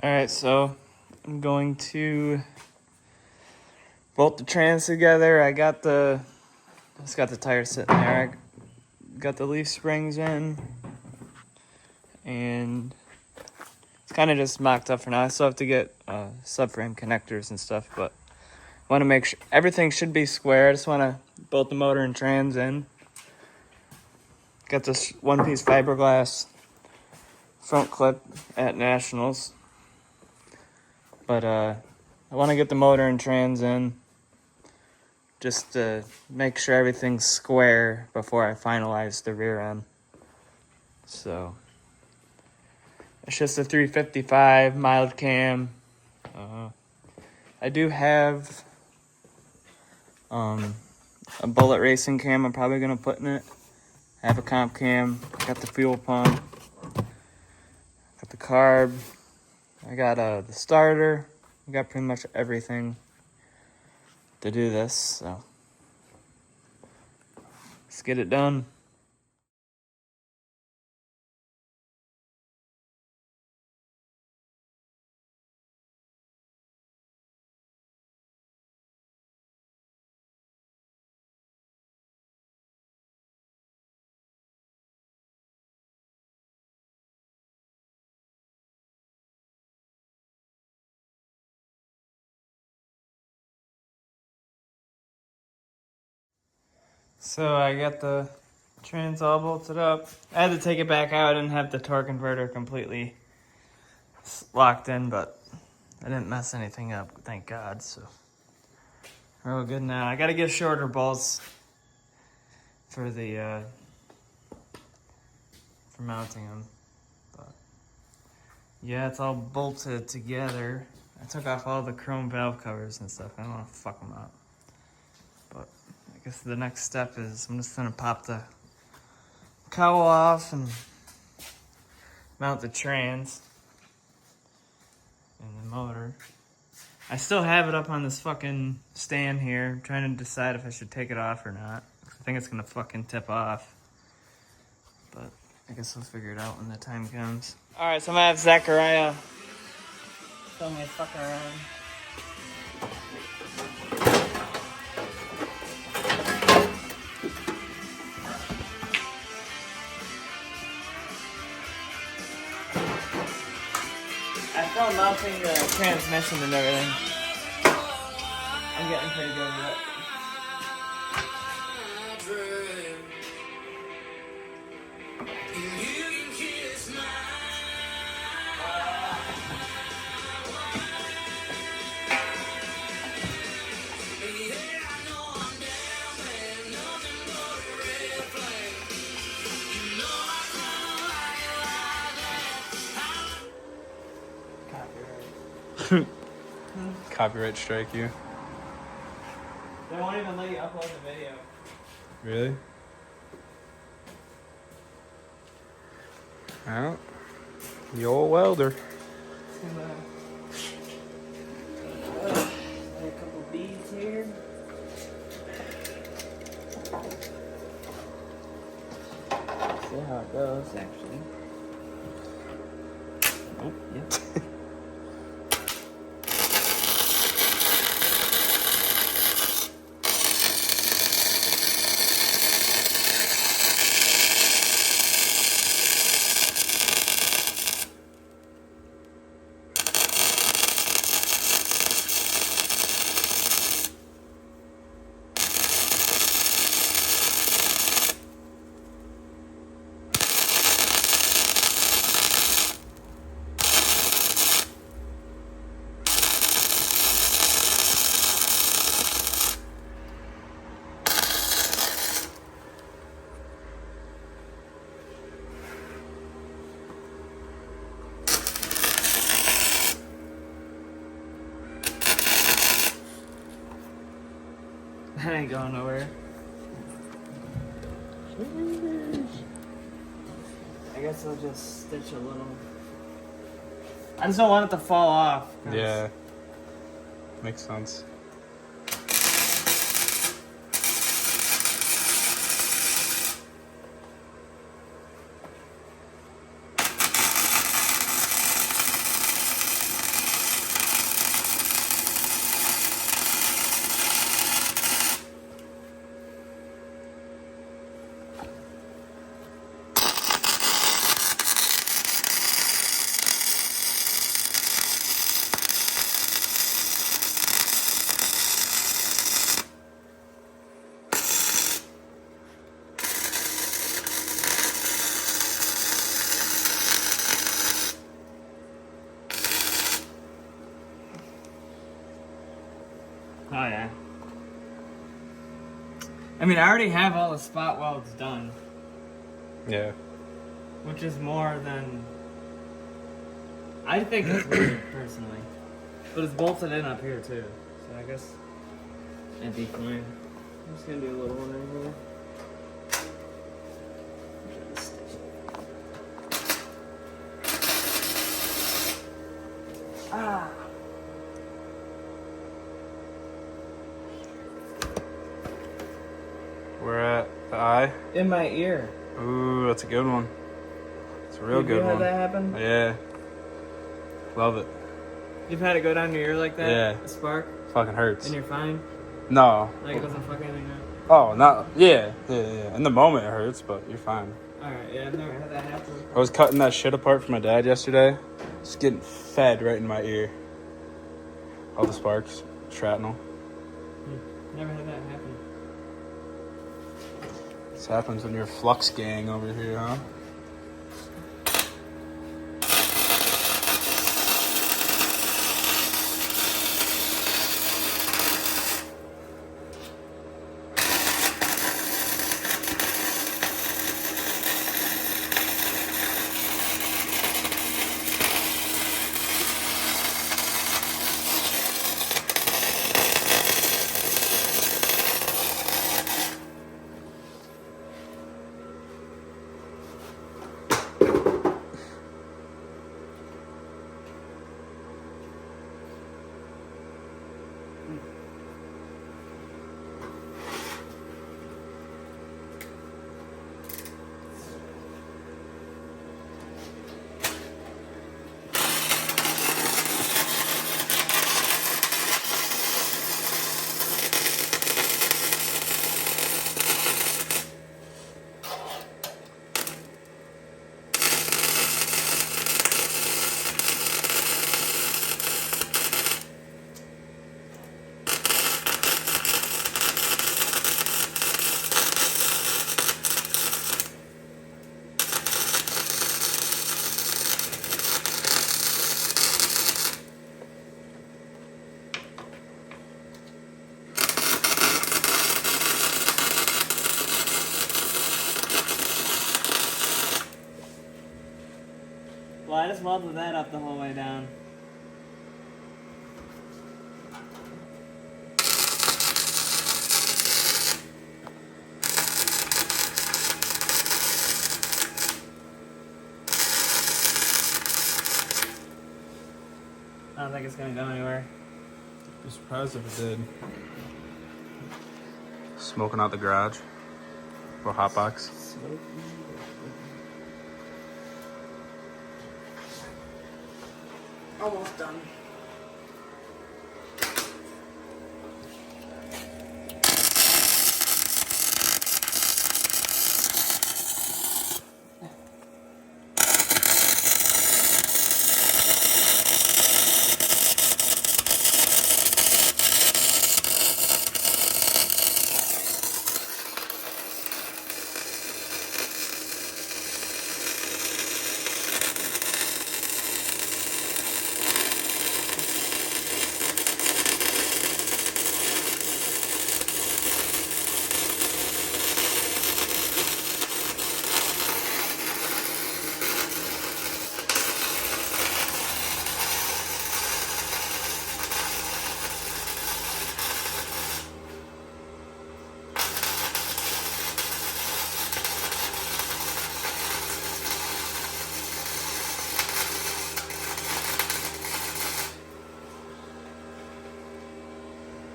Alright, so I'm going to bolt the trans together. Just got the tire sitting there. I got the leaf springs in, and it's kind of just mocked up for now. I still have to get subframe connectors and stuff, but I want to make sure everything should be square. I just want to bolt the motor and trans in. Got this one-piece fiberglass front clip at Nationals. But I want to get the motor and trans in just to make sure everything's square before I finalize the rear end. So it's just a 355 mild cam. I do have a Bullet racing cam I'm probably going to put in it. I have a comp cam, got the fuel pump, got the carb, I got the starter. I got pretty much everything to do this, so let's get it done. So I got the trans all bolted up. I had to take it back out and have the torque converter completely locked in, but I didn't mess anything up, thank God, so we're all good now. I gotta get shorter bolts for the for mounting them, but yeah, it's all bolted together. I took off all the chrome valve covers and stuff. I don't want to fuck them up, but I guess the next step is I'm just gonna pop the cowl off and mount the trans and the motor. I still have it up on this fucking stand here. I'm trying to decide if I should take it off or not. I think it's gonna fucking tip off, but I guess we'll figure it out when the time comes. Alright, so I'm gonna have Zachariah show me fucking around. I felt mounting the transmission and everything. I'm getting pretty good with it. Copyright strike you. They won't even let you upload the video. Really? Well, you're a welder. A couple beads here. See how it goes, actually. Oh, yeah. That ain't going nowhere. I guess I'll just stitch a little. I just don't want it to fall off. Yeah. Makes sense. Oh yeah. I mean, I already have all the spot welds done, Yeah. which is more than I think it's worth it personally. But it's bolted in up here too, so I guess it'd be fine. I'm just gonna do a little one right here. Ah. We're at the eye. In my ear. Ooh, that's a good one. It's a real Have good you had one. that happen? Yeah. Love it. You've had it go down your ear like that? Yeah. A spark? Fucking hurts. And you're fine? No. Like it doesn't fuck anything up? Oh, not. Yeah. In the moment it hurts, but you're fine. Alright, yeah, I've never had that happen. I was cutting that shit apart for my dad yesterday. Just getting fed right in my ear. All the sparks, shrapnel. Never had that happen. This happens when you're a flux gang over here, huh? Well, I just welded that up the whole way down. I don't think it's gonna go anywhere. Be surprised if it did. Smoking out the garage. Or hot box. Almost done.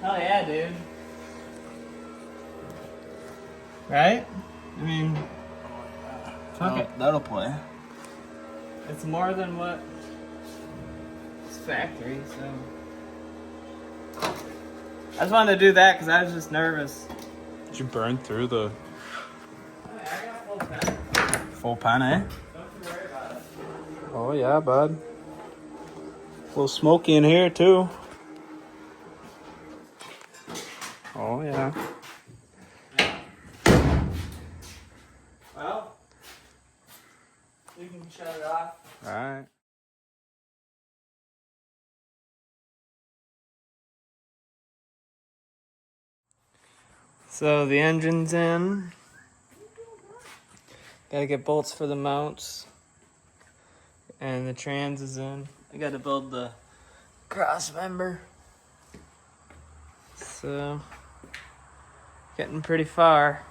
Hell yeah, dude. Right? I mean, fuck it. That'll play. It's more than what it's factory, so. I just wanted to do that because I was just nervous. Did you burn through the Oh, yeah, I got a full pen. full pan, eh? Don't you worry about it. Oh yeah, bud. A little smoky in here too. Oh yeah. Well, you can shut it off. All right. So the engine's in. Gotta get bolts for the mounts. And the trans is in. I gotta build the cross member. So, getting pretty far.